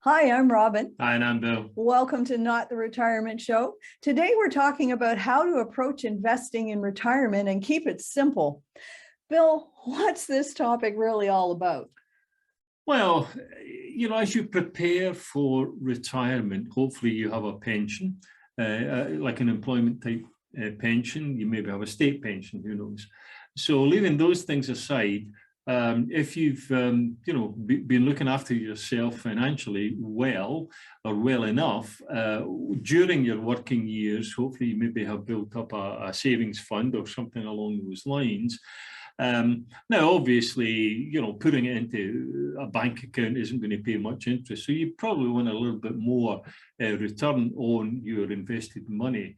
Hi, I'm Robin. Hi, and I'm Bill. Welcome to Not the Retirement Show. Today we're talking about how to approach investing in retirement and keep it simple. Bill, what's this topic really all about? Well, as you prepare for retirement, hopefully you have a pension, like an employment type pension. You maybe have a state pension, who knows? So leaving those things aside, if you've been looking after yourself financially well or well enough during your working years, hopefully you maybe have built up a savings fund or something along those lines. Now, obviously, putting it into a bank account isn't going to pay much interest, so you probably want a little bit more return on your invested money.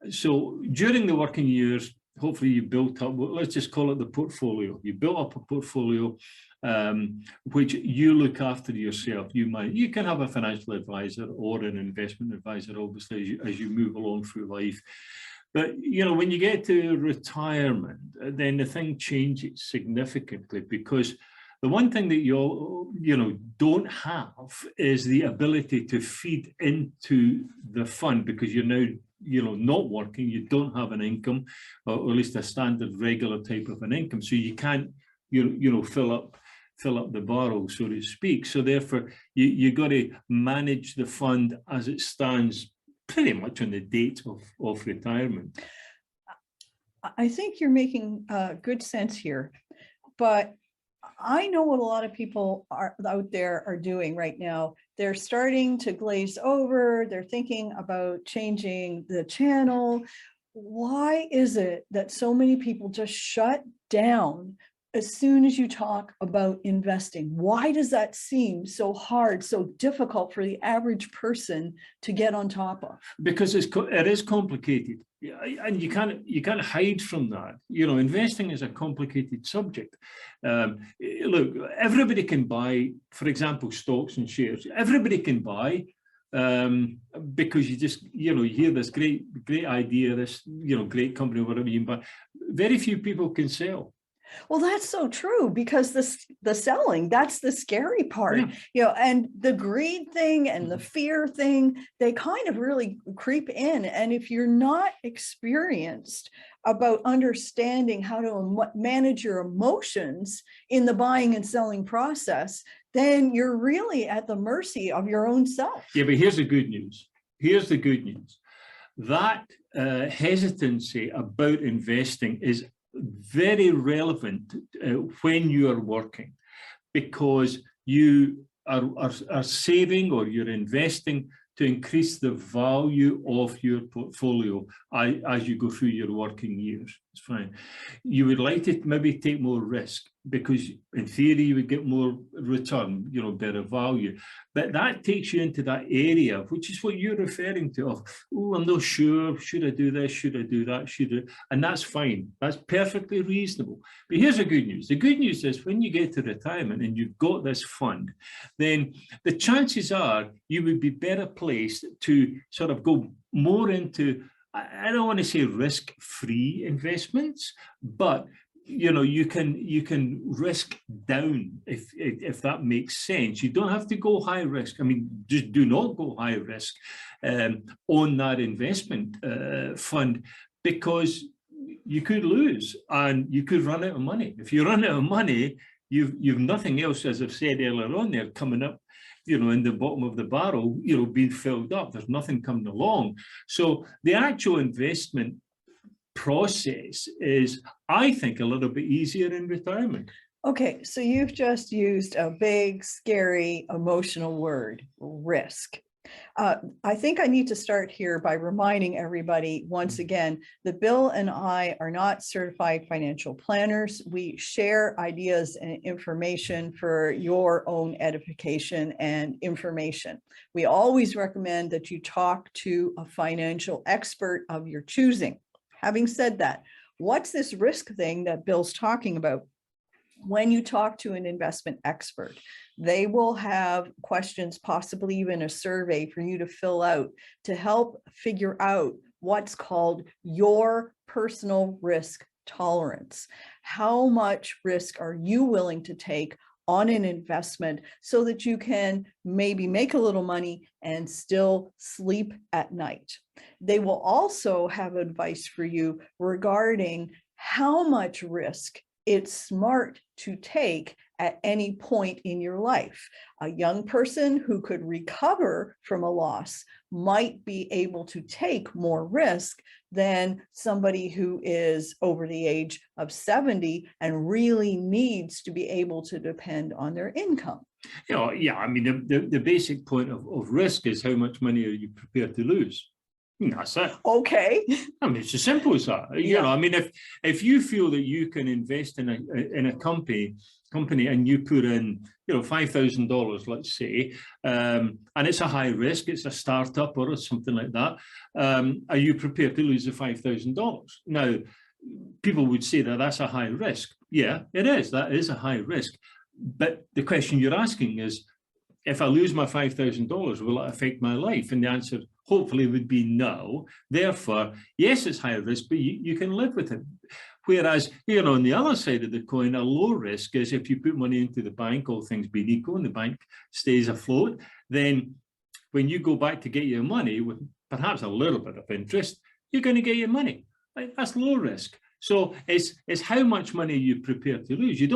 So during the working years, hopefully you built up, let's just call it the portfolio. You built up a portfolio which you look after yourself. You can have a financial advisor or an investment advisor, obviously, as you move along through life. But, when you get to retirement, then the thing changes significantly, because the one thing that you don't have is the ability to feed into the fund, because you're now not working. You don't have an income, or at least a standard regular type of an income, so you can't fill up the barrel, so to speak. So therefore you got to manage the fund as it stands pretty much on the date of retirement. I think you're making good sense here, but I know what a lot of people out there are doing right now. They're starting to glaze over. They're thinking about changing the channel. Why is it that so many people just shut down as soon as you talk about investing? Why does that seem so hard, so difficult for the average person to get on top of? Because it is complicated, and you can't hide from that. Investing is a complicated subject. Look, everybody can buy, for example, stocks and shares. Everybody can buy, because you just you hear this great idea, this great company, whatever you buy. Very few people can sell. Well, that's so true, because the selling, that's the scary part, and the greed thing and the fear thing, they kind of really creep in. And if you're not experienced about understanding how to manage your emotions in the buying and selling process, then you're really at the mercy of your own self. Yeah, but here's the good news. That hesitancy about investing is very relevant when you are working, because you are saving, or you're investing to increase the value of your portfolio as you go through your working years. It's fine. You would like to maybe take more risk, because in theory you would get more return, better value. But that takes you into that area, which is what you're referring to, of, oh, I'm not sure, should I do this, should I do that, and that's fine. That's perfectly reasonable. But here's the good news. The good news is, when you get to retirement and you've got this fund, then the chances are you would be better placed to sort of go more into, I don't want to say risk-free investments, but you can risk down, if that makes sense. You don't have to go high risk. I mean, just do not go high risk on that investment fund, because you could lose and you could run out of money. If you run out of money, you've nothing else, as I've said earlier on there, coming up in the bottom of the barrel, being filled up. There's nothing coming along. So the actual investment process is, I think, a little bit easier in retirement. Okay, so you've just used a big, scary, emotional word, risk. I think I need to start here by reminding everybody once again that Bill and I are not certified financial planners. We share ideas and information for your own edification and information. We always recommend that you talk to a financial expert of your choosing. Having said that, what's this risk thing that Bill's talking about? When you talk to an investment expert, they will have questions, possibly even a survey for you to fill out to help figure out what's called your personal risk tolerance. How much risk are you willing to take on an investment so that you can maybe make a little money and still sleep at night. They will also have advice for you regarding how much risk it's smart to take at any point in your life. A young person who could recover from a loss might be able to take more risk than somebody who is over the age of 70 and really needs to be able to depend on their income. Yeah, I mean, the basic point of risk is how much money are you prepared to lose? That's it. Okay. I mean, it's as simple as that. You know, I mean, if you feel that you can invest in a company and you put in, you know, $5,000, let's say, and it's a high risk, it's a startup or something like that, are you prepared to lose the $5,000? Now, people would say that that's a high risk. Yeah, it is. That is a high risk. But the question you're asking is, if I lose my $5,000, will it affect my life? And the answer hopefully would be no. Therefore, yes, it's high risk, but you can live with it. Whereas, you know, on the other side of the coin, a low risk is if you put money into the bank, all things being equal, and the bank stays afloat, then when you go back to get your money with perhaps a little bit of interest, you're going to get your money. That's low risk. So it's how much money you're prepared to lose. You're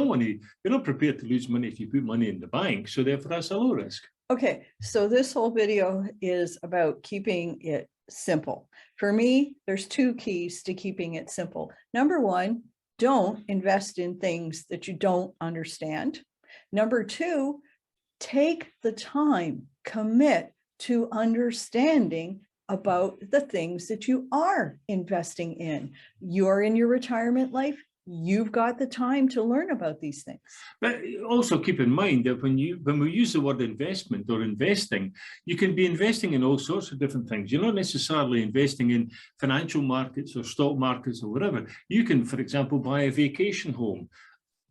not prepared to lose money if you put money in the bank. So therefore, that's a low risk. Okay, so this whole video is about keeping it simple. For me, there's two keys to keeping it simple. Number one, don't invest in things that you don't understand. Number two, take the time, commit to understanding about the things that you are investing in. You're in your retirement life. You've got the time to learn about these things. But also keep in mind that when we use the word investment or investing, you can be investing in all sorts of different things. You're not necessarily investing in financial markets or stock markets or whatever. You can, for example, buy a vacation home.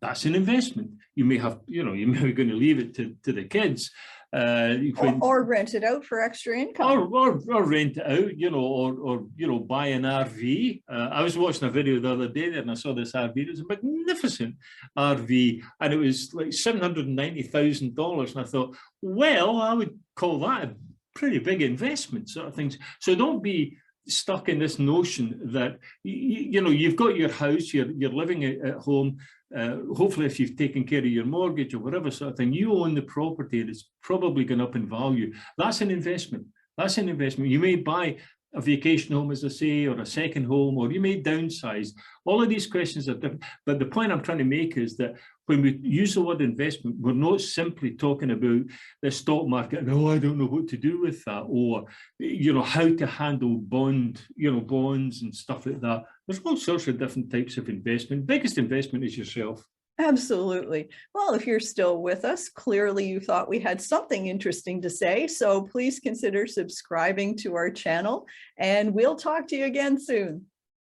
That's an investment. You may have, you know, you may be going to leave it to the kids. Or rent it out for extra income. Or rent it out, you know, or you know, buy an RV. I was watching a video the other day there and I saw this RV. It was a magnificent RV and it was like $790,000. And I thought, well, I would call that a pretty big investment sort of things. So don't be stuck in this notion that, you know, you've got your house, you're living at home. Hopefully, if you've taken care of your mortgage or whatever sort of thing, you own the property and it's probably gone up in value. That's an investment. That's an investment. You may buy a vacation home, as I say, or a second home, or you may downsize. All of these questions are different. But the point I'm trying to make is that when we use the word investment, we're not simply talking about the stock market. No, I don't know what to do with that, or you know, how to handle bonds and stuff like that. There's all sorts of different types of investment. Biggest investment is yourself. Absolutely. Well, if you're still with us, clearly you thought we had something interesting to say. So please consider subscribing to our channel and we'll talk to you again soon.